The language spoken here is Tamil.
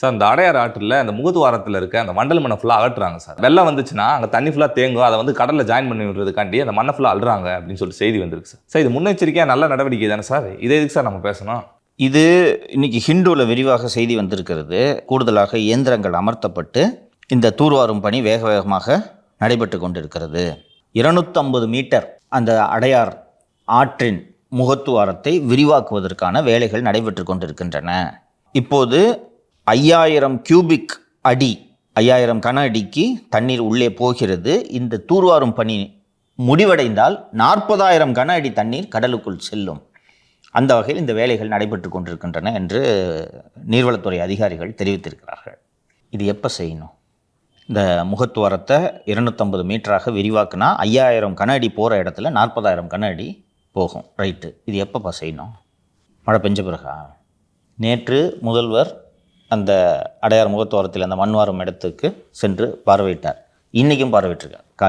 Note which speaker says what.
Speaker 1: சார் அந்த அடையார் ஆற்றில் அந்த முகத்துவாரத்தில் இருக்க அந்த மண்டல் மண்ணை ஃபுல்லாக அகற்றுறாங்க சார். வெள்ளம் வந்துச்சுன்னா அங்கே தண்ணி ஃபுல்லாக தேங்கும், அதை வந்து கடலில் ஜாயின் பண்ணி விடுறதுக்காண்டி அந்த மண்ணை ஃபுல்லாக அழுறாங்க அப்படின்னு சொல்லிட்டு செய்தி வந்திருக்கு சார். சார் இது முன்னெச்சரிக்கையாக நல்ல நடவடிக்கை தானே சார்? இதே எதுக்கு சார் நம்ம பேசணும்?
Speaker 2: இது இன்னைக்கு ஹிண்டுவில் விரிவாக செய்தி வந்திருக்கிறது. கூடுதலாக இயந்திரங்கள் அமர்த்தப்பட்டு இந்த தூர்வாரும் பணி வேக வேகமாக நடைபெற்று கொண்டிருக்கிறது. 250 மீட்டர் அந்த அடையார் ஆற்றின் முகத்துவாரத்தை விரிவாக்குவதற்கான வேலைகள் நடைபெற்று கொண்டிருக்கின்றன. இப்போது 5000 கியூபிக் அடி 5000 கன அடிக்கு தண்ணீர் உள்ளே போகிறது. இந்த தூர்வாரும் பணி முடிவடைந்தால் 40,000 கன அடி தண்ணீர் கடலுக்குள் செல்லும். அந்த வகையில் இந்த வேலைகள் நடைபெற்று கொண்டிருக்கின்றன என்று நீர்வளத்துறை அதிகாரிகள் தெரிவித்திருக்கிறார்கள். இது எப்போ செய்யணும்? இந்த முகத்துவாரத்தை 250 மீட்டராக விரிவாக்குனா 5000 கன அடி போகிற இடத்துல 40,000 கன அடி போகும். ரைட்டு. இது எப்பப்பா செய்யணும்? மழை பெஞ்ச பிறகா? நேற்று முதல்வர் அந்த அடையார் முகத்துவாரத்தில் அந்த மண் வாரும் இடத்துக்கு சென்று பார்வையிட்டார். இன்றைக்கும் பார்வையிட்டிருக்கார்.